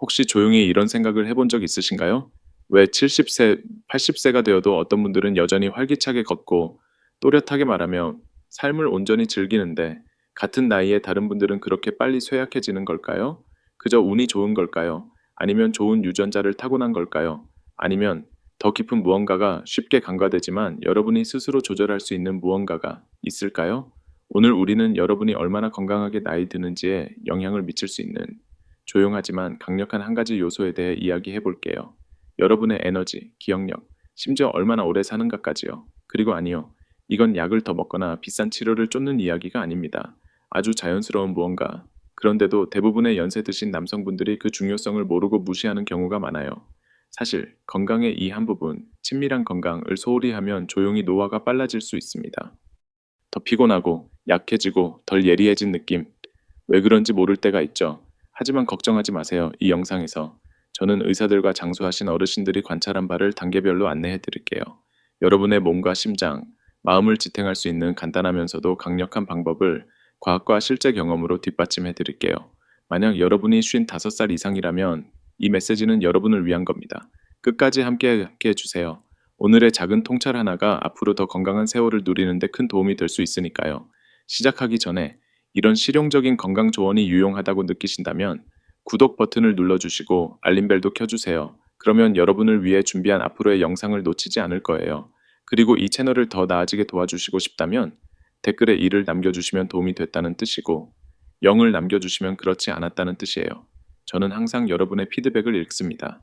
혹시 조용히 이런 생각을 해본 적 있으신가요? 왜 70세, 80세가 되어도 어떤 분들은 여전히 활기차게 걷고 또렷하게 말하며 삶을 온전히 즐기는데 같은 나이에 다른 분들은 그렇게 빨리 쇠약해지는 걸까요? 그저 운이 좋은 걸까요? 아니면 좋은 유전자를 타고난 걸까요? 아니면 더 깊은 무언가가 쉽게 간과되지만 여러분이 스스로 조절할 수 있는 무언가가 있을까요? 오늘 우리는 여러분이 얼마나 건강하게 나이 드는지에 영향을 미칠 수 있는 조용하지만 강력한 한 가지 요소에 대해 이야기해 볼게요. 여러분의 에너지, 기억력, 심지어 얼마나 오래 사는가까지요. 그리고 아니요. 이건 약을 더 먹거나 비싼 치료를 쫓는 이야기가 아닙니다. 아주 자연스러운 무언가. 그런데도 대부분의 연세 드신 남성분들이 그 중요성을 모르고 무시하는 경우가 많아요. 사실 건강의 이 한 부분, 친밀한 건강을 소홀히 하면 조용히 노화가 빨라질 수 있습니다. 더 피곤하고 약해지고 덜 예리해진 느낌. 왜 그런지 모를 때가 있죠. 하지만 걱정하지 마세요. 이 영상에서 저는 의사들과 장수하신 어르신들이 관찰한 바를 단계별로 안내해 드릴게요. 여러분의 몸과 심장, 마음을 지탱할 수 있는 간단하면서도 강력한 방법을 과학과 실제 경험으로 뒷받침해 드릴게요. 만약 여러분이 55살 이상이라면 이 메시지는 여러분을 위한 겁니다. 끝까지 함께 해주세요. 오늘의 작은 통찰 하나가 앞으로 더 건강한 세월을 누리는 데 큰 도움이 될 수 있으니까요. 시작하기 전에 이런 실용적인 건강 조언이 유용하다고 느끼신다면 구독 버튼을 눌러주시고 알림벨도 켜주세요. 그러면 여러분을 위해 준비한 앞으로의 영상을 놓치지 않을 거예요. 그리고 이 채널을 더 나아지게 도와주시고 싶다면 댓글에 1을 남겨주시면 도움이 됐다는 뜻이고 0을 남겨주시면 그렇지 않았다는 뜻이에요. 저는 항상 여러분의 피드백을 읽습니다.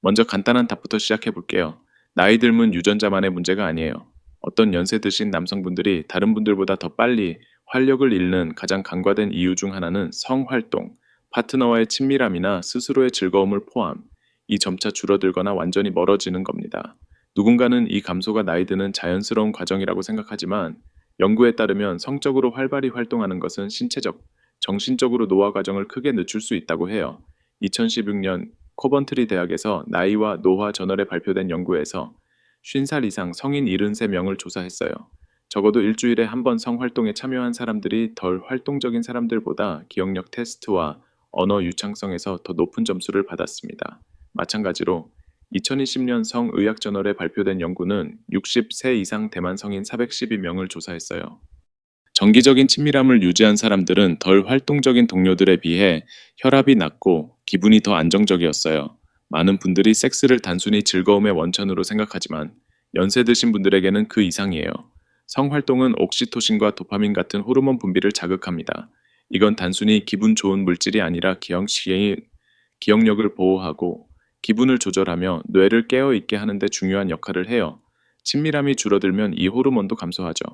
먼저 간단한 답부터 시작해 볼게요. 나이 들면 유전자만의 문제가 아니에요. 어떤 연세 드신 남성분들이 다른 분들보다 더 빨리 활력을 잃는 가장 간과된 이유 중 하나는 성활동, 파트너와의 친밀함이나 스스로의 즐거움을 포함, 이 점차 줄어들거나 완전히 멀어지는 겁니다. 누군가는 이 감소가 나이 드는 자연스러운 과정이라고 생각하지만 연구에 따르면 성적으로 활발히 활동하는 것은 신체적, 정신적으로 노화 과정을 크게 늦출 수 있다고 해요. 2016년 코번트리 대학에서 나이와 노화 저널에 발표된 연구에서 50살 이상 성인 73명을 조사했어요. 적어도 일주일에 한 번 성활동에 참여한 사람들이 덜 활동적인 사람들보다 기억력 테스트와 언어 유창성에서 더 높은 점수를 받았습니다. 마찬가지로 2020년 성의학 저널에 발표된 연구는 60세 이상 대만 성인 412명을 조사했어요. 정기적인 친밀함을 유지한 사람들은 덜 활동적인 동료들에 비해 혈압이 낮고 기분이 더 안정적이었어요. 많은 분들이 섹스를 단순히 즐거움의 원천으로 생각하지만 연세 드신 분들에게는 그 이상이에요. 성활동은 옥시토신과 도파민 같은 호르몬 분비를 자극합니다. 이건 단순히 기분 좋은 물질이 아니라 기억력을 보호하고 기분을 조절하며 뇌를 깨어있게 하는데 중요한 역할을 해요. 친밀함이 줄어들면 이 호르몬도 감소하죠.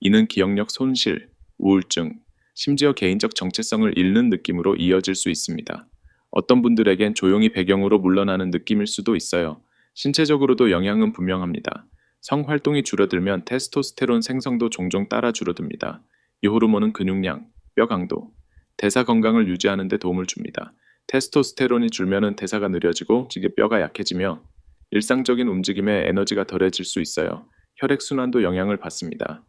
이는 기억력 손실, 우울증, 심지어 개인적 정체성을 잃는 느낌으로 이어질 수 있습니다. 어떤 분들에겐 조용히 배경으로 물러나는 느낌일 수도 있어요. 신체적으로도 영향은 분명합니다. 성활동이 줄어들면 테스토스테론 생성도 종종 따라 줄어듭니다. 이 호르몬은 근육량, 뼈 강도, 대사 건강을 유지하는 데 도움을 줍니다. 테스토스테론이 줄면은 대사가 느려지고 뼈가 약해지며 일상적인 움직임에 에너지가 덜해질 수 있어요. 혈액순환도 영향을 받습니다.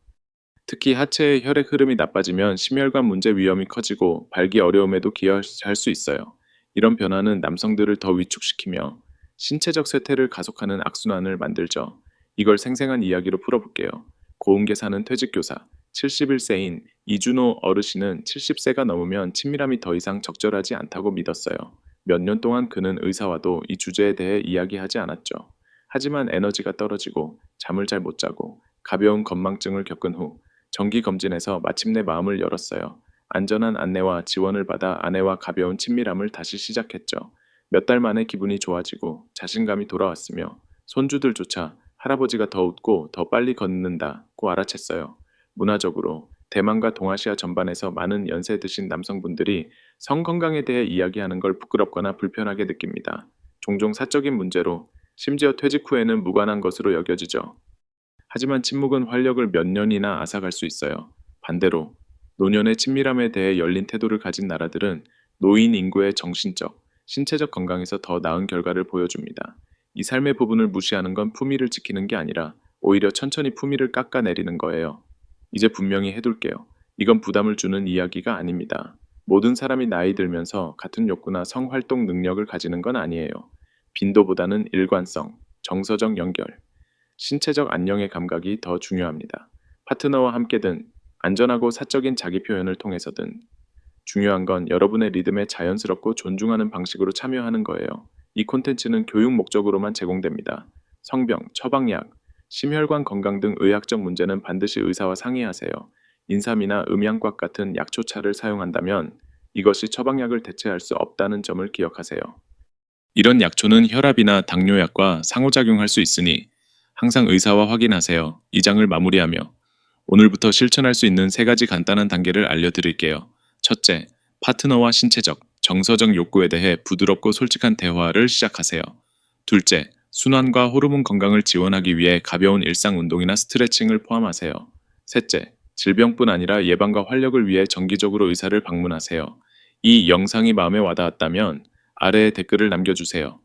특히 하체의 혈액 흐름이 나빠지면 심혈관 문제 위험이 커지고 발기 어려움에도 기여할 수 있어요. 이런 변화는 남성들을 더 위축시키며 신체적 쇠퇴를 가속하는 악순환을 만들죠. 이걸 생생한 이야기로 풀어볼게요. 고흥계 사는 퇴직교사, 71세인 이준호 어르신은 70세가 넘으면 친밀함이 더 이상 적절하지 않다고 믿었어요. 몇 년 동안 그는 의사와도 이 주제에 대해 이야기하지 않았죠. 하지만 에너지가 떨어지고 잠을 잘 못 자고 가벼운 건망증을 겪은 후 정기검진에서 마침내 마음을 열었어요. 안전한 안내와 지원을 받아 아내와 가벼운 친밀함을 다시 시작했죠. 몇 달 만에 기분이 좋아지고 자신감이 돌아왔으며 손주들조차 할아버지가 더 웃고 더 빨리 걷는다고 알아챘어요. 문화적으로 대만과 동아시아 전반에서 많은 연세 드신 남성분들이 성 건강에 대해 이야기하는 걸 부끄럽거나 불편하게 느낍니다. 종종 사적인 문제로 심지어 퇴직 후에는 무관한 것으로 여겨지죠. 하지만 침묵은 활력을 몇 년이나 앗아갈 수 있어요. 반대로 노년의 친밀함에 대해 열린 태도를 가진 나라들은 노인 인구의 정신적, 신체적 건강에서 더 나은 결과를 보여줍니다. 이 삶의 부분을 무시하는 건 품위를 지키는 게 아니라 오히려 천천히 품위를 깎아내리는 거예요. 이제 분명히 해둘게요. 이건 부담을 주는 이야기가 아닙니다. 모든 사람이 나이 들면서 같은 욕구나 성활동 능력을 가지는 건 아니에요. 빈도보다는 일관성, 정서적 연결, 신체적 안녕의 감각이 더 중요합니다. 파트너와 함께든 안전하고 사적인 자기 표현을 통해서든 중요한 건 여러분의 리듬에 자연스럽고 존중하는 방식으로 참여하는 거예요. 이 콘텐츠는 교육 목적으로만 제공됩니다. 성병, 처방약, 심혈관 건강 등 의학적 문제는 반드시 의사와 상의하세요. 인삼이나 음양곽 같은 약초차를 사용한다면 이것이 처방약을 대체할 수 없다는 점을 기억하세요. 이런 약초는 혈압이나 당뇨약과 상호작용할 수 있으니 항상 의사와 확인하세요. 이 장을 마무리하며 오늘부터 실천할 수 있는 3가지 간단한 단계를 알려드릴게요. 첫째, 파트너와 신체적, 정서적 욕구에 대해 부드럽고 솔직한 대화를 시작하세요. 둘째, 순환과 호르몬 건강을 지원하기 위해 가벼운 일상 운동이나 스트레칭을 포함하세요. 셋째, 질병뿐 아니라 예방과 활력을 위해 정기적으로 의사를 방문하세요. 이 영상이 마음에 와닿았다면 아래에 댓글을 남겨주세요.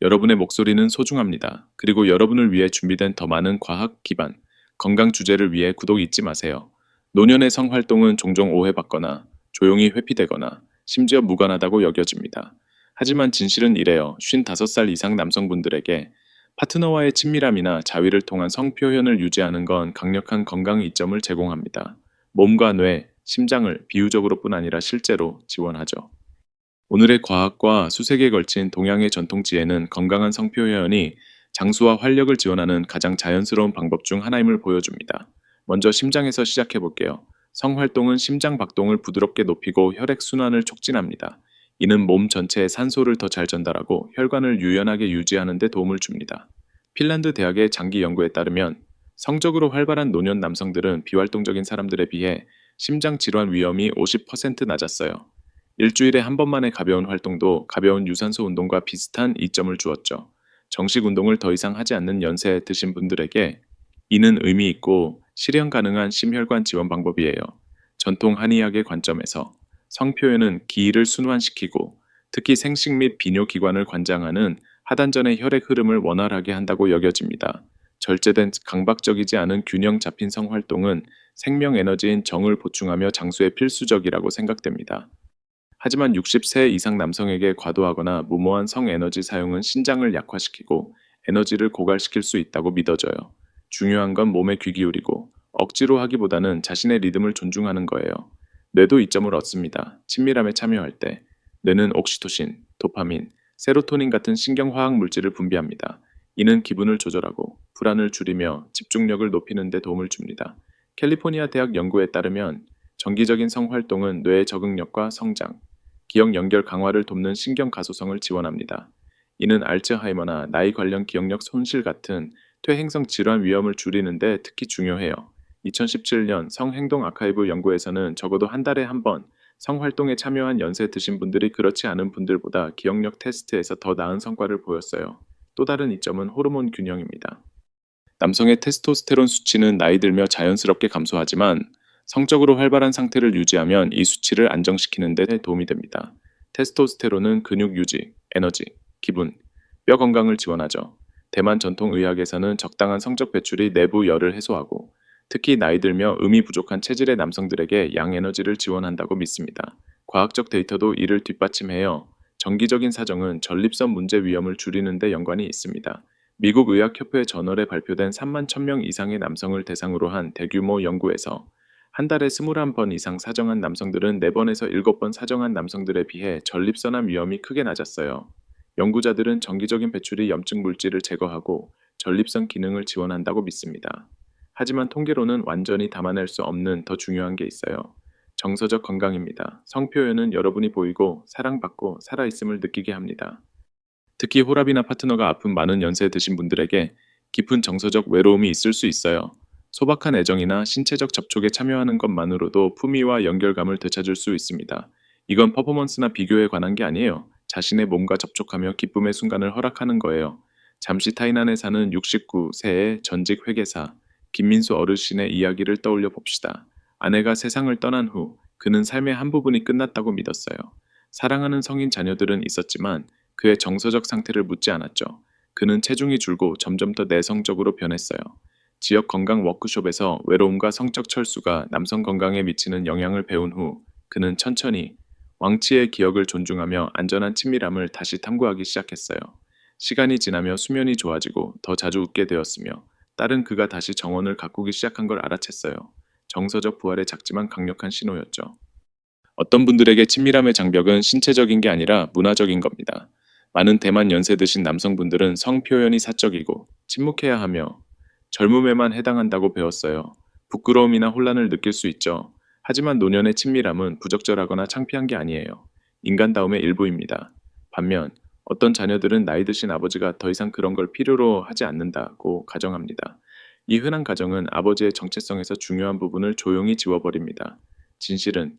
여러분의 목소리는 소중합니다. 그리고 여러분을 위해 준비된 더 많은 과학 기반, 건강 주제를 위해 구독 잊지 마세요. 노년의 성활동은 종종 오해받거나 조용히 회피되거나 심지어 무관하다고 여겨집니다. 하지만 진실은 이래요. 55살 이상 남성분들에게 파트너와의 친밀함이나 자위를 통한 성표현을 유지하는 건 강력한 건강 이점을 제공합니다. 몸과 뇌, 심장을 비유적으로뿐 아니라 실제로 지원하죠. 오늘의 과학과 수세기에 걸친 동양의 전통지혜는 건강한 성표현이 장수와 활력을 지원하는 가장 자연스러운 방법 중 하나임을 보여줍니다. 먼저 심장에서 시작해 볼게요. 성활동은 심장 박동을 부드럽게 높이고 혈액순환을 촉진합니다. 이는 몸 전체에 산소를 더 잘 전달하고 혈관을 유연하게 유지하는 데 도움을 줍니다. 핀란드 대학의 장기 연구에 따르면 성적으로 활발한 노년 남성들은 비활동적인 사람들에 비해 심장 질환 위험이 50% 낮았어요. 일주일에 한 번만의 가벼운 활동도 가벼운 유산소 운동과 비슷한 이점을 주었죠. 정식 운동을 더 이상 하지 않는 연세에 드신 분들에게 이는 의미 있고 실현 가능한 심혈관 지원 방법이에요. 전통 한의학의 관점에서 성표현은 기를 순환시키고 특히 생식 및 비뇨 기관을 관장하는 하단전의 혈액 흐름을 원활하게 한다고 여겨집니다. 절제된 강박적이지 않은 균형 잡힌 성활동은 생명 에너지인 정을 보충하며 장수에 필수적이라고 생각됩니다. 하지만 60세 이상 남성에게 과도하거나 무모한 성에너지 사용은 신장을 약화시키고 에너지를 고갈시킬 수 있다고 믿어져요. 중요한 건 몸에 귀 기울이고 억지로 하기보다는 자신의 리듬을 존중하는 거예요. 뇌도 이점을 얻습니다. 친밀함에 참여할 때 뇌는 옥시토신, 도파민, 세로토닌 같은 신경화학 물질을 분비합니다. 이는 기분을 조절하고 불안을 줄이며 집중력을 높이는 데 도움을 줍니다. 캘리포니아 대학 연구에 따르면 정기적인 성활동은 뇌의 적응력과 성장, 기억 연결 강화를 돕는 신경 가소성을 지원합니다. 이는 알츠하이머나 나이 관련 기억력 손실 같은 퇴행성 질환 위험을 줄이는 데 특히 중요해요. 2017년 성행동 아카이브 연구에서는 적어도 한 달에 한 번 성활동에 참여한 연세 드신 분들이 그렇지 않은 분들보다 기억력 테스트에서 더 나은 성과를 보였어요. 또 다른 이점은 호르몬 균형입니다. 남성의 테스토스테론 수치는 나이 들며 자연스럽게 감소하지만 성적으로 활발한 상태를 유지하면 이 수치를 안정시키는 데 도움이 됩니다. 테스토스테론은 근육 유지, 에너지, 기분, 뼈 건강을 지원하죠. 대만 전통 의학에서는 적당한 성적 배출이 내부 열을 해소하고 특히 나이 들며 음이 부족한 체질의 남성들에게 양 에너지를 지원한다고 믿습니다. 과학적 데이터도 이를 뒷받침해요. 정기적인 사정은 전립선 문제 위험을 줄이는 데 연관이 있습니다. 미국 의학협회 저널에 발표된 3만 1000명 이상의 남성을 대상으로 한 대규모 연구에서 한 달에 21번 이상 사정한 남성들은 4번에서 7번 사정한 남성들에 비해 전립선암 위험이 크게 낮았어요. 연구자들은 정기적인 배출이 염증 물질을 제거하고 전립선 기능을 지원한다고 믿습니다. 하지만 통계로는 완전히 담아낼 수 없는 더 중요한 게 있어요. 정서적 건강입니다. 성표현은 여러분이 보이고 사랑받고 살아있음을 느끼게 합니다. 특히 혈압이나 파트너가 아픈 많은 연세 드신 분들에게 깊은 정서적 외로움이 있을 수 있어요. 소박한 애정이나 신체적 접촉에 참여하는 것만으로도 품위와 연결감을 되찾을 수 있습니다. 이건 퍼포먼스나 비교에 관한 게 아니에요. 자신의 몸과 접촉하며 기쁨의 순간을 허락하는 거예요. 잠시 타이난에 사는 69세의 전직 회계사 김민수 어르신의 이야기를 떠올려 봅시다. 아내가 세상을 떠난 후 그는 삶의 한 부분이 끝났다고 믿었어요. 사랑하는 성인 자녀들은 있었지만 그의 정서적 상태를 묻지 않았죠. 그는 체중이 줄고 점점 더 내성적으로 변했어요. 지역 건강 워크숍에서 외로움과 성적 철수가 남성 건강에 미치는 영향을 배운 후 그는 천천히 왕치의 기억을 존중하며 안전한 친밀함을 다시 탐구하기 시작했어요. 시간이 지나며 수면이 좋아지고 더 자주 웃게 되었으며 딸은 그가 다시 정원을 가꾸기 시작한 걸 알아챘어요. 정서적 부활의 작지만 강력한 신호였죠. 어떤 분들에게 친밀함의 장벽은 신체적인 게 아니라 문화적인 겁니다. 많은 대만 연세 드신 남성분들은 성 표현이 사적이고 침묵해야 하며 젊음에만 해당한다고 배웠어요. 부끄러움이나 혼란을 느낄 수 있죠. 하지만 노년의 친밀함은 부적절하거나 창피한 게 아니에요. 인간다움의 일부입니다. 반면 어떤 자녀들은 나이 드신 아버지가 더 이상 그런 걸 필요로 하지 않는다고 가정합니다. 이 흔한 가정은 아버지의 정체성에서 중요한 부분을 조용히 지워버립니다. 진실은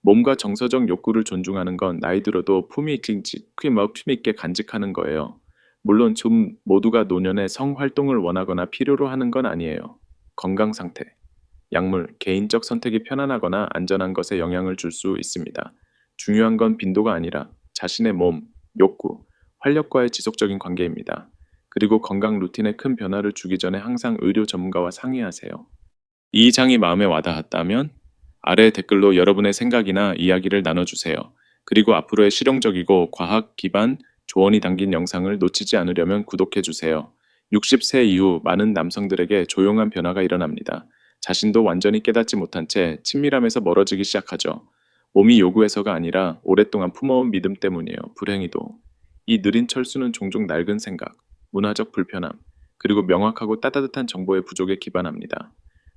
몸과 정서적 욕구를 존중하는 건 나이 들어도 품위 있게 간직하는 거예요. 물론 좀 모두가 노년에 성활동을 원하거나 필요로 하는 건 아니에요. 건강 상태, 약물, 개인적 선택이 편안하거나 안전한 것에 영향을 줄 수 있습니다. 중요한 건 빈도가 아니라 자신의 몸, 욕구, 활력과의 지속적인 관계입니다. 그리고 건강 루틴에 큰 변화를 주기 전에 항상 의료 전문가와 상의하세요. 이 장이 마음에 와닿았다면 아래 댓글로 여러분의 생각이나 이야기를 나눠주세요. 그리고 앞으로의 실용적이고 과학 기반 조언이 담긴 영상을 놓치지 않으려면 구독해주세요. 60세 이후 많은 남성들에게 조용한 변화가 일어납니다. 자신도 완전히 깨닫지 못한 채 친밀함에서 멀어지기 시작하죠. 몸이 요구해서가 아니라 오랫동안 품어온 믿음 때문이에요. 불행히도. 이 느린 철수는 종종 낡은 생각, 문화적 불편함, 그리고 명확하고 따뜻한 정보의 부족에 기반합니다.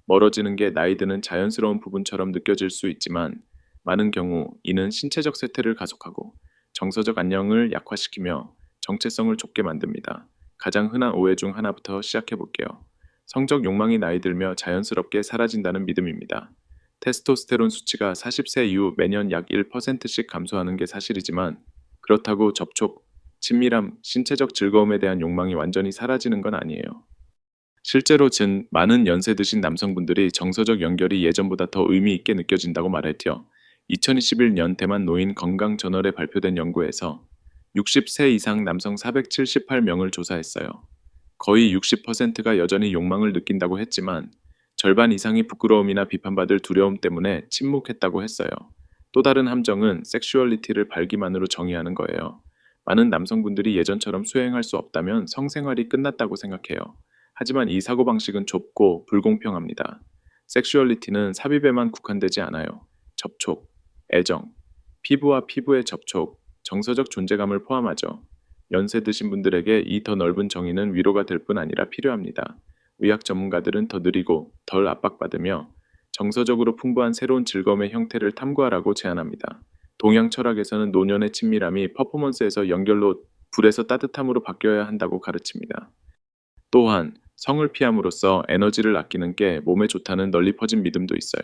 멀어지는 게 나이 드는 자연스러운 부분처럼 느껴질 수 있지만 많은 경우 이는 신체적 쇠퇴를 가속하고 정서적 안녕을 약화시키며 정체성을 좁게 만듭니다. 가장 흔한 오해 중 하나부터 시작해 볼게요. 성적 욕망이 나이 들며 자연스럽게 사라진다는 믿음입니다. 테스토스테론 수치가 40세 이후 매년 약 1%씩 감소하는 게 사실이지만 그렇다고 접촉, 친밀함, 신체적 즐거움에 대한 욕망이 완전히 사라지는 건 아니에요. 실제로 많은 연세 드신 남성분들이 정서적 연결이 예전보다 더 의미 있게 느껴진다고 말했죠. 2021년 대만 노인 건강 저널에 발표된 연구에서 60세 이상 남성 478명을 조사했어요. 거의 60%가 여전히 욕망을 느낀다고 했지만 절반 이상이 부끄러움이나 비판받을 두려움 때문에 침묵했다고 했어요. 또 다른 함정은 섹슈얼리티를 발기만으로 정의하는 거예요. 많은 남성분들이 예전처럼 수행할 수 없다면 성생활이 끝났다고 생각해요. 하지만 이 사고방식은 좁고 불공평합니다. 섹슈얼리티는 삽입에만 국한되지 않아요. 접촉, 애정, 피부와 피부의 접촉, 정서적 존재감을 포함하죠. 연세 드신 분들에게 이 더 넓은 정의는 위로가 될 뿐 아니라 필요합니다. 의학 전문가들은 더 느리고 덜 압박받으며 정서적으로 풍부한 새로운 즐거움의 형태를 탐구하라고 제안합니다. 동양 철학에서는 노년의 친밀함이 퍼포먼스에서 연결로 불에서 따뜻함으로 바뀌어야 한다고 가르칩니다. 또한 성을 피함으로써 에너지를 아끼는 게 몸에 좋다는 널리 퍼진 믿음도 있어요.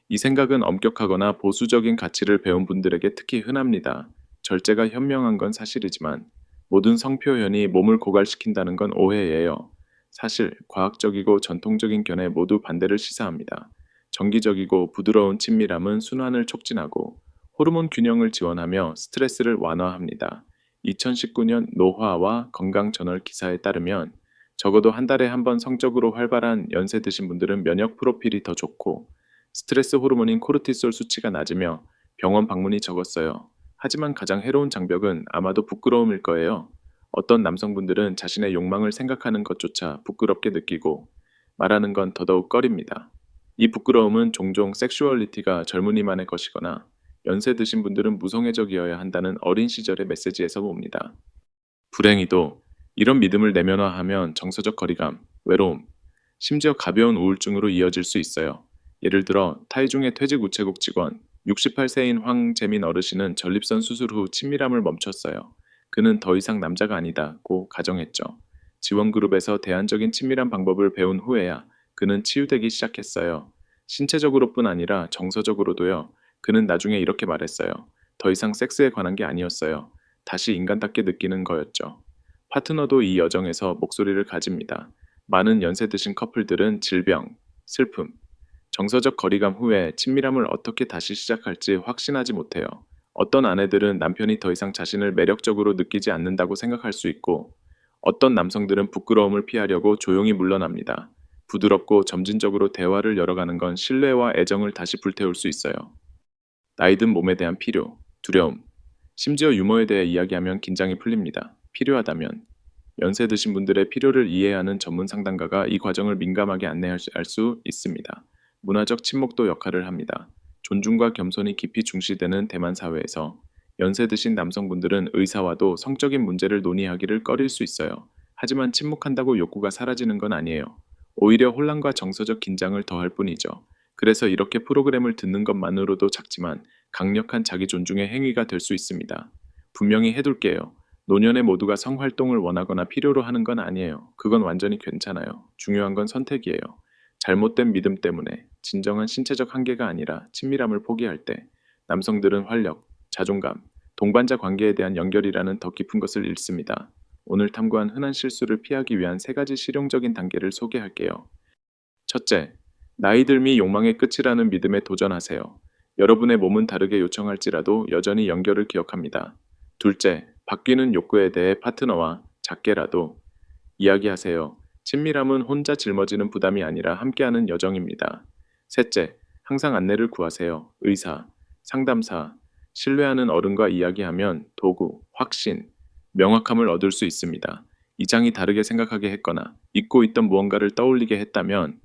이 생각은 엄격하거나 보수적인 가치를 배운 분들에게 특히 흔합니다. 절제가 현명한 건 사실이지만 모든 성표현이 몸을 고갈시킨다는 건 오해예요. 사실 과학적이고 전통적인 견해 모두 반대를 시사합니다. 정기적이고 부드러운 친밀함은 순환을 촉진하고 호르몬 균형을 지원하며 스트레스를 완화합니다. 2019년 노화와 건강 저널 기사에 따르면 적어도 한 달에 한 번 성적으로 활발한 연세 드신 분들은 면역 프로필이 더 좋고 스트레스 호르몬인 코르티솔 수치가 낮으며 병원 방문이 적었어요. 하지만 가장 해로운 장벽은 아마도 부끄러움일 거예요. 어떤 남성분들은 자신의 욕망을 생각하는 것조차 부끄럽게 느끼고 말하는 건 더더욱 꺼립니다. 이 부끄러움은 종종 섹슈얼리티가 젊은이만의 것이거나 연세 드신 분들은 무성애적이어야 한다는 어린 시절의 메시지에서 옵니다. 불행히도 이런 믿음을 내면화하면 정서적 거리감, 외로움, 심지어 가벼운 우울증으로 이어질 수 있어요. 예를 들어 타이중의 퇴직 우체국 직원 68세인 황재민 어르신은 전립선 수술 후 친밀함을 멈췄어요. 그는 더 이상 남자가 아니다고 가정했죠. 지원그룹에서 대안적인 친밀한 방법을 배운 후에야 그는 치유되기 시작했어요. 신체적으로뿐 아니라 정서적으로도요. 그는 나중에 이렇게 말했어요. 더 이상 섹스에 관한 게 아니었어요. 다시 인간답게 느끼는 거였죠. 파트너도 이 여정에서 목소리를 가집니다. 많은 연세 드신 커플들은 질병, 슬픔, 정서적 거리감 후에 친밀함을 어떻게 다시 시작할지 확신하지 못해요. 어떤 아내들은 남편이 더 이상 자신을 매력적으로 느끼지 않는다고 생각할 수 있고, 어떤 남성들은 부끄러움을 피하려고 조용히 물러납니다. 부드럽고 점진적으로 대화를 열어가는 건 신뢰와 애정을 다시 불태울 수 있어요. 나이 든 몸에 대한 필요. 두려움, 심지어 유머에 대해 이야기하면 긴장이 풀립니다. 필요하다면 연세 드신 분들의 필요를 이해하는 전문 상담가가 이 과정을 민감하게 안내할 수 있습니다. 문화적 친목도 역할을 합니다. 존중과 겸손이 깊이 중시되는 대만 사회에서 연세 드신 남성분들은 의사와도 성적인 문제를 논의하기를 꺼릴 수 있어요. 하지만 침묵한다고 욕구가 사라지는 건 아니에요. 오히려 혼란과 정서적 긴장을 더할 뿐이죠. 그래서 이렇게 프로그램을 듣는 것만으로도 작지만 강력한 자기 존중의 행위가 될 수 있습니다. 분명히 해둘게요. 노년의 모두가 성활동을 원하거나 필요로 하는 건 아니에요. 그건 완전히 괜찮아요. 중요한 건 선택이에요. 잘못된 믿음 때문에 진정한 신체적 한계가 아니라 친밀함을 포기할 때 남성들은 활력, 자존감, 동반자 관계에 대한 연결이라는 더 깊은 것을 잃습니다. 오늘 탐구한 흔한 실수를 피하기 위한 3가지 실용적인 단계를 소개할게요. 첫째, 나이 들미 욕망의 끝이라는 믿음에 도전하세요. 여러분의 몸은 다르게 요청할지라도 여전히 연결을 기억합니다. 둘째, 바뀌는 욕구에 대해 파트너와 작게라도 이야기하세요. 친밀함은 혼자 짊어지는 부담이 아니라 함께하는 여정입니다. 셋째, 항상 안내를 구하세요. 의사, 상담사, 신뢰하는 어른과 이야기하면 도구, 확신, 명확함을 얻을 수 있습니다. 이장이 다르게 생각하게 했거나 잊고 있던 무언가를 떠올리게 했다면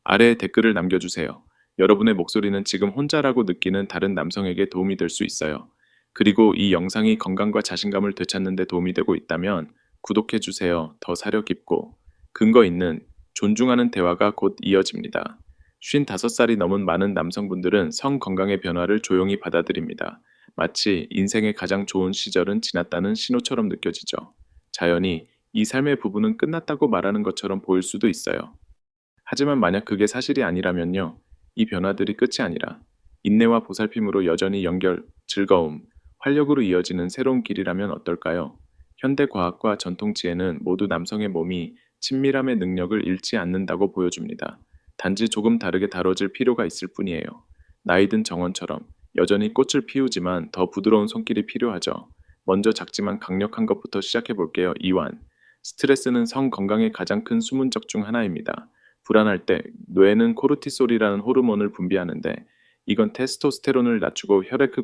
아래에 댓글을 남겨주세요. 여러분의 목소리는 지금 혼자라고 느끼는 다른 남성에게 도움이 될 수 있어요. 그리고 이 영상이 건강과 자신감을 되찾는 데 도움이 되고 있다면 구독해주세요. 더 사려 깊고 근거 있는 존중하는 대화가 곧 이어집니다. 55살이 넘은 많은 남성분들은 성 건강의 변화를 조용히 받아들입니다. 마치 인생의 가장 좋은 시절은 지났다는 신호처럼 느껴지죠. 자연히 이 삶의 부분은 끝났다고 말하는 것처럼 보일 수도 있어요. 하지만 만약 그게 사실이 아니라면요. 이 변화들이 끝이 아니라 인내와 보살핌으로 여전히 연결, 즐거움, 활력으로 이어지는 새로운 길이라면 어떨까요? 현대 과학과 전통 지혜는 모두 남성의 몸이 친밀함의 능력을 잃지 않는다고 보여줍니다. 단지 조금 다르게 다뤄질 필요가 있을 뿐이에요. 나이든 정원처럼 여전히 꽃을 피우지만 더 부드러운 손길이 필요하죠. 먼저 작지만 강력한 것부터 시작해 볼게요. 이완. 스트레스는 성 건강의 가장 큰 수문적 중 하나입니다. 불안할 때 뇌는 코르티솔이라는 호르몬을 분비하는데 이건 테스토스테론을 낮추고 혈액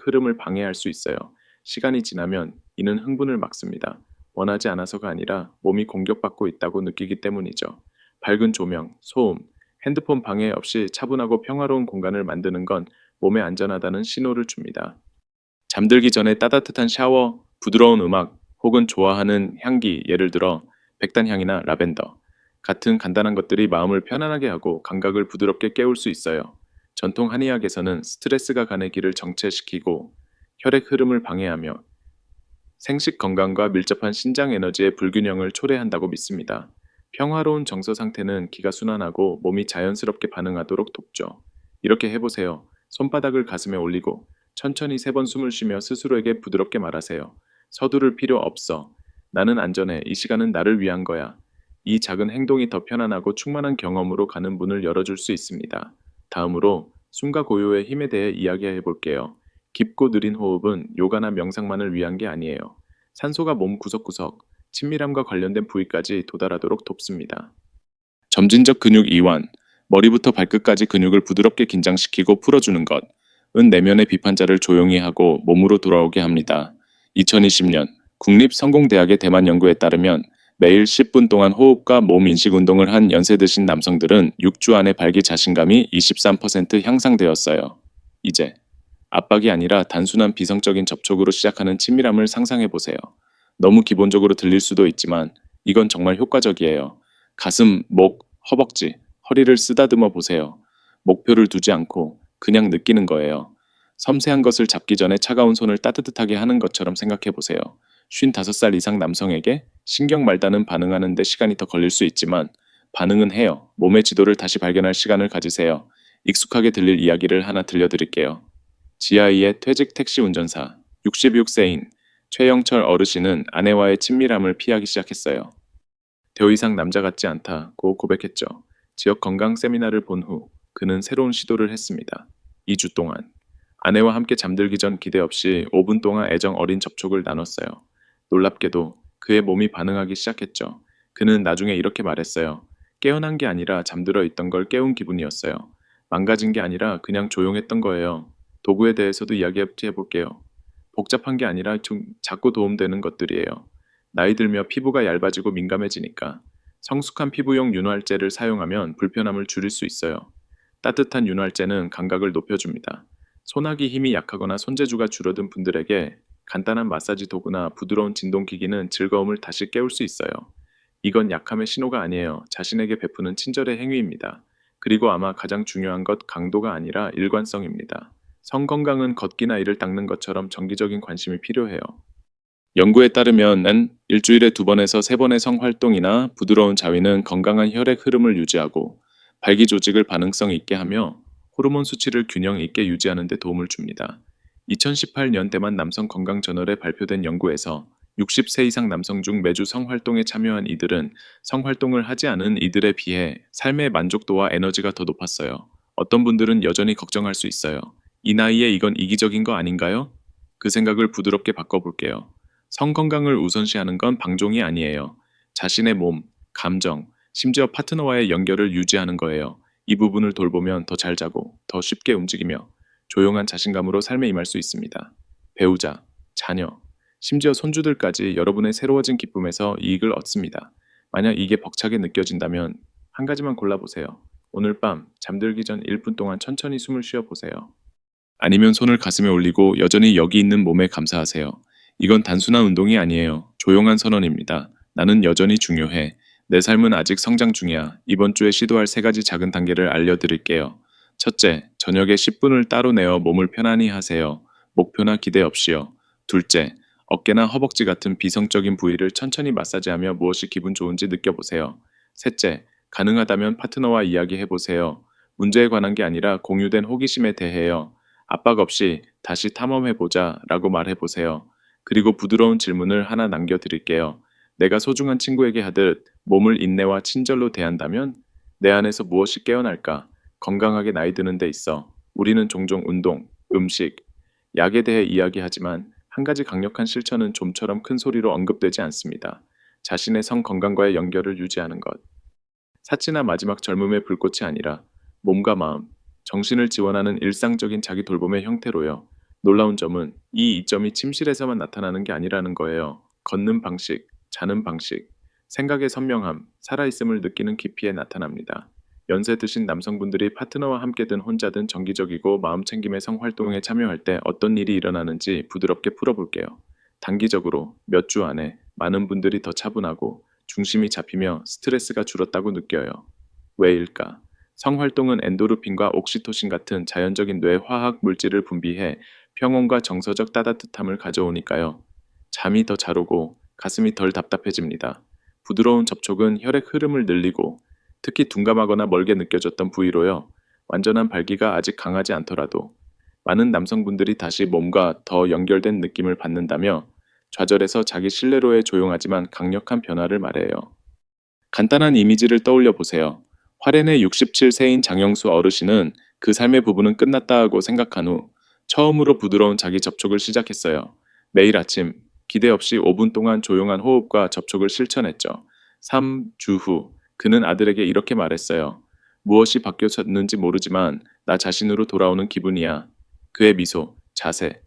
흐름을 방해할 수 있어요. 시간이 지나면 이는 흥분을 막습니다. 원하지 않아서가 아니라 몸이 공격받고 있다고 느끼기 때문이죠. 밝은 조명, 소음, 핸드폰 방해 없이 차분하고 평화로운 공간을 만드는 건 몸에 안전하다는 신호를 줍니다. 잠들기 전에 따뜻한 샤워, 부드러운 음악, 혹은 좋아하는 향기, 예를 들어 백단향이나 라벤더 같은 간단한 것들이 마음을 편안하게 하고 감각을 부드럽게 깨울 수 있어요. 전통 한의학에서는 스트레스가 간의 길을 정체시키고 혈액 흐름을 방해하며 생식 건강과 밀접한 신장 에너지의 불균형을 초래한다고 믿습니다. 평화로운 정서 상태는 기가 순환하고 몸이 자연스럽게 반응하도록 돕죠. 이렇게 해보세요. 손바닥을 가슴에 올리고 천천히 3번 숨을 쉬며 스스로에게 부드럽게 말하세요. 서두를 필요 없어. 나는 안전해. 이 시간은 나를 위한 거야. 이 작은 행동이 더 편안하고 충만한 경험으로 가는 문을 열어줄 수 있습니다. 다음으로 숨과 고요의 힘에 대해 이야기해 볼게요. 깊고 느린 호흡은 요가나 명상만을 위한 게 아니에요. 산소가 몸 구석구석, 친밀함과 관련된 부위까지 도달하도록 돕습니다. 점진적 근육 이완, 머리부터 발끝까지 근육을 부드럽게 긴장시키고 풀어주는 것은 내면의 비판자를 조용히 하고 몸으로 돌아오게 합니다. 2020년 국립성공대학의 대만 연구에 따르면 매일 10분 동안 호흡과 몸 인식 운동을 한 연세 드신 남성들은 6주 안에 발기 자신감이 23% 향상되었어요. 이제 압박이 아니라 단순한 비성적인 접촉으로 시작하는 친밀함을 상상해 보세요. 너무 기본적으로 들릴 수도 있지만 이건 정말 효과적이에요. 가슴, 목, 허벅지, 허리를 쓰다듬어 보세요. 목표를 두지 않고 그냥 느끼는 거예요. 섬세한 것을 잡기 전에 차가운 손을 따뜻하게 하는 것처럼 생각해 보세요. 55살 이상 남성에게 신경 말다는 반응하는 데 시간이 더 걸릴 수 있지만 반응은 해요. 몸의 지도를 다시 발견할 시간을 가지세요. 익숙하게 들릴 이야기를 하나 들려드릴게요. 지하이의 퇴직 택시 운전사, 66세인 최영철 어르신은 아내와의 친밀함을 피하기 시작했어요. 더 이상 남자 같지 않다고 고백했죠. 지역 건강 세미나를 본 후 그는 새로운 시도를 했습니다. 2주 동안 아내와 함께 잠들기 전 기대 없이 5분 동안 애정 어린 접촉을 나눴어요. 놀랍게도 그의 몸이 반응하기 시작했죠. 그는 나중에 이렇게 말했어요. 깨어난 게 아니라 잠들어 있던 걸 깨운 기분이었어요. 망가진 게 아니라 그냥 조용했던 거예요. 도구에 대해서도 이야기해 볼게요. 복잡한 게 아니라 좀 작고 도움되는 것들이에요. 나이 들며 피부가 얇아지고 민감해지니까 성숙한 피부용 윤활제를 사용하면 불편함을 줄일 수 있어요. 따뜻한 윤활제는 감각을 높여줍니다. 손아귀 힘이 약하거나 손재주가 줄어든 분들에게 간단한 마사지 도구나 부드러운 진동기기는 즐거움을 다시 깨울 수 있어요. 이건 약함의 신호가 아니에요. 자신에게 베푸는 친절의 행위입니다. 그리고 아마 가장 중요한 것 강도가 아니라 일관성입니다. 성 건강은 걷기나 이를 닦는 것처럼 정기적인 관심이 필요해요. 연구에 따르면 일주일에 2번에서 3번의 성활동이나 부드러운 자위는 건강한 혈액 흐름을 유지하고 발기 조직을 반응성 있게 하며 호르몬 수치를 균형 있게 유지하는 데 도움을 줍니다. 2018년 대만 남성 건강 저널에 발표된 연구에서 60세 이상 남성 중 매주 성활동에 참여한 이들은 성활동을 하지 않은 이들에 비해 삶의 만족도와 에너지가 더 높았어요. 어떤 분들은 여전히 걱정할 수 있어요. 이 나이에 이건 이기적인 거 아닌가요? 그 생각을 부드럽게 바꿔볼게요. 성 건강을 우선시하는 건 방종이 아니에요. 자신의 몸, 감정, 심지어 파트너와의 연결을 유지하는 거예요. 이 부분을 돌보면 더 잘 자고, 더 쉽게 움직이며, 조용한 자신감으로 삶에 임할 수 있습니다. 배우자, 자녀, 심지어 손주들까지 여러분의 새로워진 기쁨에서 이익을 얻습니다. 만약 이게 벅차게 느껴진다면 한 가지만 골라보세요. 오늘 밤 잠들기 전 1분 동안 천천히 숨을 쉬어보세요. 아니면 손을 가슴에 올리고 여전히 여기 있는 몸에 감사하세요. 이건 단순한 운동이 아니에요. 조용한 선언입니다. 나는 여전히 중요해. 내 삶은 아직 성장 중이야. 이번 주에 시도할 3가지 작은 단계를 알려드릴게요. 첫째, 저녁에 10분을 따로 내어 몸을 편안히 하세요. 목표나 기대 없이요. 둘째, 어깨나 허벅지 같은 비성적인 부위를 천천히 마사지하며 무엇이 기분 좋은지 느껴보세요. 셋째, 가능하다면 파트너와 이야기해보세요. 문제에 관한 게 아니라 공유된 호기심에 대해요. 압박 없이 다시 탐험해보자 라고 말해보세요. 그리고 부드러운 질문을 하나 남겨드릴게요. 내가 소중한 친구에게 하듯 몸을 인내와 친절로 대한다면 내 안에서 무엇이 깨어날까? 건강하게 나이 드는 데 있어 우리는 종종 운동, 음식, 약에 대해 이야기하지만 한 가지 강력한 실천은 좀처럼 큰 소리로 언급되지 않습니다. 자신의 성 건강과의 연결을 유지하는 것. 사치나 마지막 젊음의 불꽃이 아니라 몸과 마음, 정신을 지원하는 일상적인 자기 돌봄의 형태로요. 놀라운 점은 이 이점이 침실에서만 나타나는 게 아니라는 거예요. 걷는 방식, 자는 방식, 생각의 선명함, 살아있음을 느끼는 깊이에 나타납니다. 연세 드신 남성분들이 파트너와 함께든 혼자든 정기적이고 마음 챙김의 성활동에 참여할 때 어떤 일이 일어나는지 부드럽게 풀어볼게요. 단기적으로 몇 주 안에 많은 분들이 더 차분하고 중심이 잡히며 스트레스가 줄었다고 느껴요. 왜일까? 성활동은 엔도르핀과 옥시토신 같은 자연적인 뇌 화학 물질을 분비해 평온과 정서적 따뜻함을 가져오니까요. 잠이 더 잘 오고 가슴이 덜 답답해집니다. 부드러운 접촉은 혈액 흐름을 늘리고 특히 둔감하거나 멀게 느껴졌던 부위로요. 완전한 발기가 아직 강하지 않더라도 많은 남성분들이 다시 몸과 더 연결된 느낌을 받는다며 좌절해서 자기 신뢰로의 조용하지만 강력한 변화를 말해요. 간단한 이미지를 떠올려 보세요. 화롄의 67세인 장영수 어르신은 그 삶의 부분은 끝났다 하고 생각한 후 처음으로 부드러운 자기 접촉을 시작했어요. 매일 아침 기대 없이 5분 동안 조용한 호흡과 접촉을 실천했죠. 3주 후 그는 아들에게 이렇게 말했어요. 무엇이 바뀌었는지 모르지만 나 자신으로 돌아오는 기분이야. 그의 미소, 자세,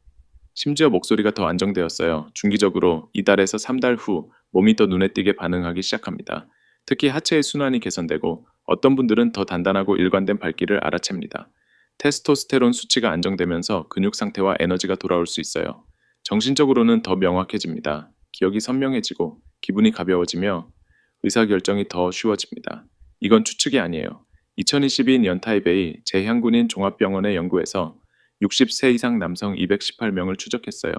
심지어 목소리가 더 안정되었어요. 중기적으로 2달에서 3달 후 몸이 더 눈에 띄게 반응하기 시작합니다. 특히 하체의 순환이 개선되고 어떤 분들은 더 단단하고 일관된 발길을 알아챕니다. 테스토스테론 수치가 안정되면서 근육 상태와 에너지가 돌아올 수 있어요. 정신적으로는 더 명확해집니다. 기억이 선명해지고 기분이 가벼워지며 의사결정이 더 쉬워집니다. 이건 추측이 아니에요. 2022년 타이베이 제향군인 종합병원의 연구에서 60세 이상 남성 218명을 추적했어요.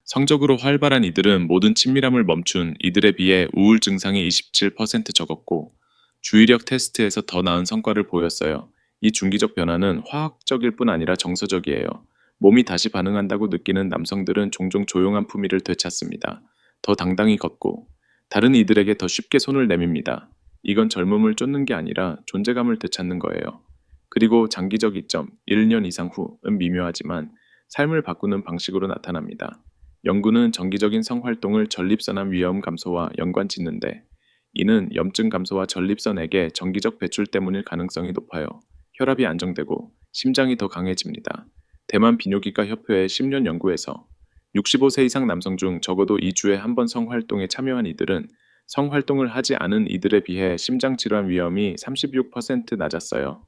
성적으로 활발한 이들은 모든 친밀함을 멈춘 이들에 비해 우울 증상이 27% 적었고 주의력 테스트에서 더 나은 성과를 보였어요. 이 중기적 변화는 화학적일 뿐 아니라 정서적이에요. 몸이 다시 반응한다고 느끼는 남성들은 종종 조용한 품위를 되찾습니다. 더 당당히 걷고 다른 이들에게 더 쉽게 손을 내밉니다. 이건 젊음을 쫓는 게 아니라 존재감을 되찾는 거예요. 그리고 장기적 이점, 1년 이상 후는 미묘하지만 삶을 바꾸는 방식으로 나타납니다. 연구는 정기적인 성활동을 전립선암 위험 감소와 연관 짓는데 이는 염증 감소와 전립선액의 정기적 배출 때문일 가능성이 높아요. 혈압이 안정되고 심장이 더 강해집니다. 대만 비뇨기과 협회의 10년 연구에서 65세 이상 남성 중 적어도 2주에 한 번 성활동에 참여한 이들은 성활동을 하지 않은 이들에 비해 심장질환 위험이 36% 낮았어요.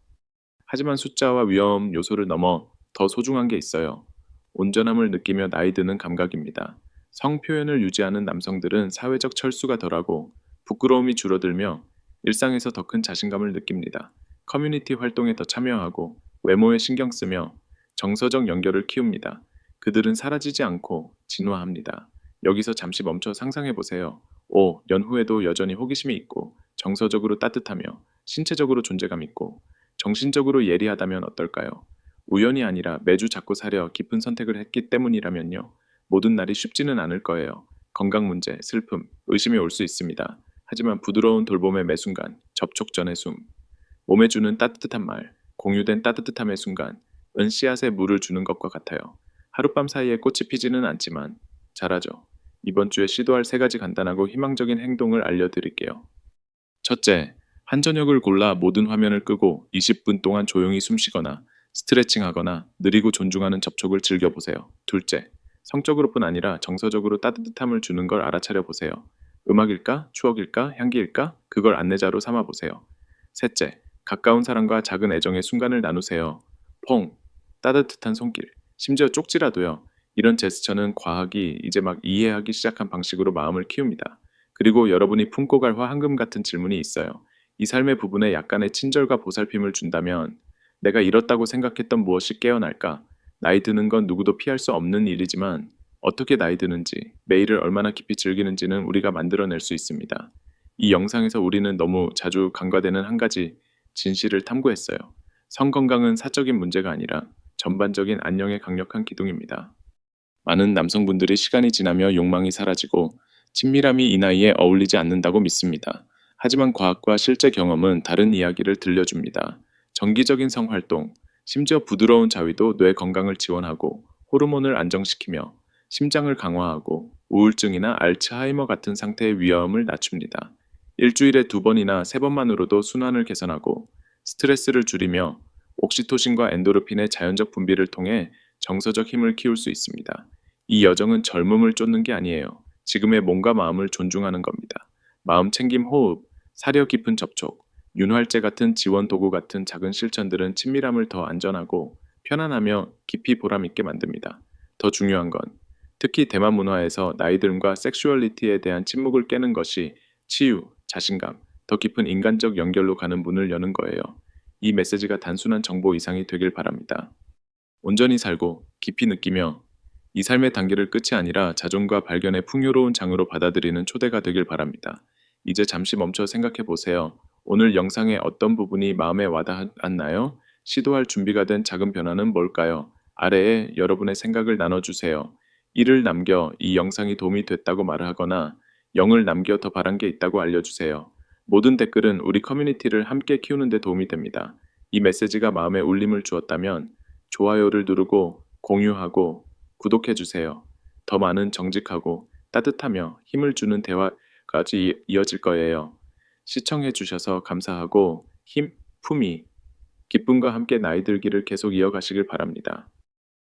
하지만 숫자와 위험 요소를 넘어 더 소중한 게 있어요. 온전함을 느끼며 나이 드는 감각입니다. 성 표현을 유지하는 남성들은 사회적 철수가 덜하고 부끄러움이 줄어들며 일상에서 더 큰 자신감을 느낍니다. 커뮤니티 활동에 더 참여하고 외모에 신경 쓰며 정서적 연결을 키웁니다. 그들은 사라지지 않고 진화합니다. 여기서 잠시 멈춰 상상해 보세요. 5년 후에도 여전히 호기심이 있고 정서적으로 따뜻하며 신체적으로 존재감 있고 정신적으로 예리하다면 어떨까요? 우연이 아니라 매주 자꾸 사려 깊은 선택을 했기 때문이라면요. 모든 날이 쉽지는 않을 거예요. 건강 문제, 슬픔, 의심이 올 수 있습니다. 하지만 부드러운 돌봄의 매 순간, 접촉 전의 숨, 몸에 주는 따뜻한 말, 공유된 따뜻함의 순간, 은 씨앗에 물을 주는 것과 같아요. 하룻밤 사이에 꽃이 피지는 않지만 잘하죠. 이번 주에 시도할 3가지 간단하고 희망적인 행동을 알려드릴게요. 첫째, 한 저녁을 골라 모든 화면을 끄고 20분 동안 조용히 숨 쉬거나 스트레칭하거나 느리고 존중하는 접촉을 즐겨보세요. 둘째, 성적으로뿐 아니라 정서적으로 따뜻함을 주는 걸 알아차려 보세요. 음악일까? 추억일까? 향기일까? 그걸 안내자로 삼아 보세요. 셋째, 가까운 사람과 작은 애정의 순간을 나누세요. 퐁, 따뜻한 손길, 심지어 쪽지라도요. 이런 제스처는 과학이 이제 막 이해하기 시작한 방식으로 마음을 키웁니다. 그리고 여러분이 품고 갈 황금 같은 질문이 있어요. 이 삶의 부분에 약간의 친절과 보살핌을 준다면 내가 잃었다고 생각했던 무엇이 깨어날까? 나이 드는 건 누구도 피할 수 없는 일이지만 어떻게 나이 드는지, 매일을 얼마나 깊이 즐기는지는 우리가 만들어낼 수 있습니다. 이 영상에서 우리는 너무 자주 간과되는 한 가지 진실을 탐구했어요. 성 건강은 사적인 문제가 아니라 전반적인 안녕의 강력한 기둥입니다. 많은 남성분들이 시간이 지나며 욕망이 사라지고 친밀함이 이 나이에 어울리지 않는다고 믿습니다. 하지만 과학과 실제 경험은 다른 이야기를 들려줍니다. 정기적인 성활동, 심지어 부드러운 자위도 뇌 건강을 지원하고 호르몬을 안정시키며 심장을 강화하고 우울증이나 알츠하이머 같은 상태의 위험을 낮춥니다. 일주일에 2번이나 3번만으로도 순환을 개선하고 스트레스를 줄이며 옥시토신과 엔도르핀의 자연적 분비를 통해 정서적 힘을 키울 수 있습니다. 이 여정은 젊음을 쫓는 게 아니에요. 지금의 몸과 마음을 존중하는 겁니다. 마음 챙김 호흡, 사려 깊은 접촉, 윤활제 같은 지원 도구 같은 작은 실천들은 친밀함을 더 안전하고 편안하며 깊이 보람 있게 만듭니다. 더 중요한 건 특히 대만 문화에서 나이듦과 섹슈얼리티에 대한 침묵을 깨는 것이 치유, 자신감, 더 깊은 인간적 연결로 가는 문을 여는 거예요. 이 메시지가 단순한 정보 이상이 되길 바랍니다. 온전히 살고 깊이 느끼며 이 삶의 단계를 끝이 아니라 자존과 발견의 풍요로운 장으로 받아들이는 초대가 되길 바랍니다. 이제 잠시 멈춰 생각해 보세요. 오늘 영상의 어떤 부분이 마음에 와닿았나요? 시도할 준비가 된 작은 변화는 뭘까요? 아래에 여러분의 생각을 나눠주세요. 이를 남겨 이 영상이 도움이 됐다고 말하거나 영을 남겨 더 바란 게 있다고 알려주세요. 모든 댓글은 우리 커뮤니티를 함께 키우는 데 도움이 됩니다. 이 메시지가 마음에 울림을 주었다면 좋아요를 누르고 공유하고 구독해주세요. 더 많은 정직하고 따뜻하며 힘을 주는 대화까지 이어질 거예요. 시청해주셔서 감사하고 힘, 품위, 기쁨과 함께 나이 들기를 계속 이어가시길 바랍니다.